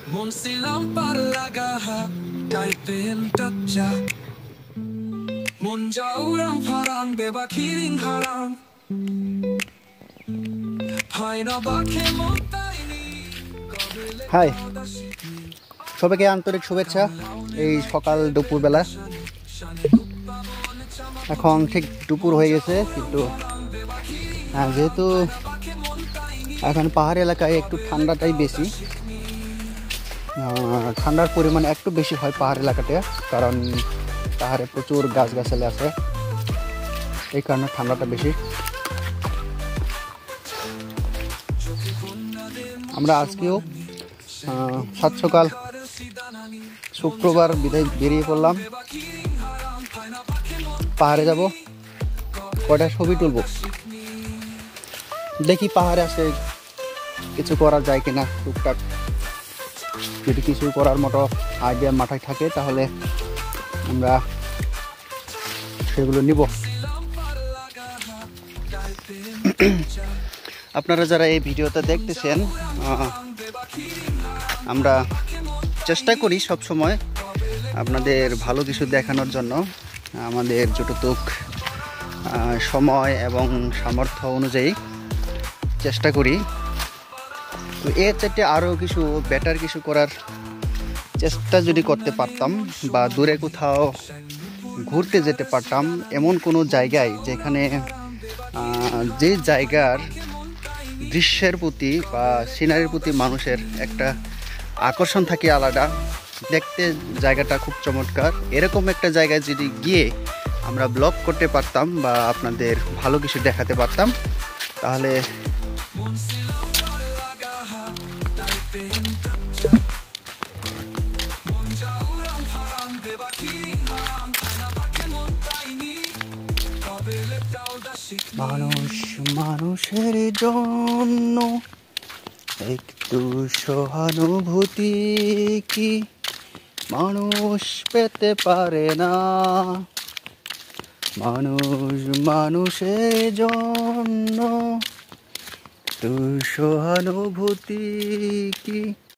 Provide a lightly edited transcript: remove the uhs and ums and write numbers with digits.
Monsilam parlagaha Taipen tatja Munjauram parang beba kiring harang Paina bakhe montaini hi, সবাইকে আন্তরিক শুভেচ্ছা। এই সকাল দুপুরবেলা, এখন ঠিক দুপুর হয়ে গেছে, কিন্তু যেহেতু এখন পাহাড়ি এলাকায় একটু ঠান্ডাটাই বেশি, ঠান্ডার পরিমাণ একটু বেশি হয় পাহাড় এলাকাতে, কারণ পাহাড়ে প্রচুর গাছগাছালি আছে, এই কারণে ঠান্ডাটা বেশি। আমরা আজকেও সাত সকাল শুক্রবার বিদায় বেরিয়ে পড়লাম, পাহাড়ে যাব, কয়টা ছবি তুলব, দেখি পাহাড়ে আসে কিছু করা যায় কিনা। টুকটাক যদি কিছু করার মতো আইডিয়া মাথায় থাকে তাহলে আমরা সেগুলো নিব। আপনারা যারা এই ভিডিওটা দেখতেছেন, আমরা চেষ্টা করি সব সময় আপনাদের ভালো কিছু দেখানোর জন্য, আমাদের যতটুক সময় এবং সামর্থ্য অনুযায়ী চেষ্টা করি। তো এর চাইতে আরও কিছু বেটার কিছু করার চেষ্টা যদি করতে পারতাম, বা দূরে কোথাও ঘুরতে যেতে পারতাম, এমন কোনো জায়গায় যেখানে যে জায়গার দৃশ্যের প্রতি বা সিনারির প্রতি মানুষের একটা আকর্ষণ থাকে আলাদা, দেখতে জায়গাটা খুব চমৎকার, এরকম একটা জায়গায় যদি গিয়ে আমরা ব্লগ করতে পারতাম বা আপনাদের ভালো কিছু দেখাতে পারতাম, তাহলে মানুষ মানুষের জন্য একটু সহানুভূতি কি মানুষ পেতে পারে না? মানুষ মানুষের জন্য একটু সহানুভূতি কি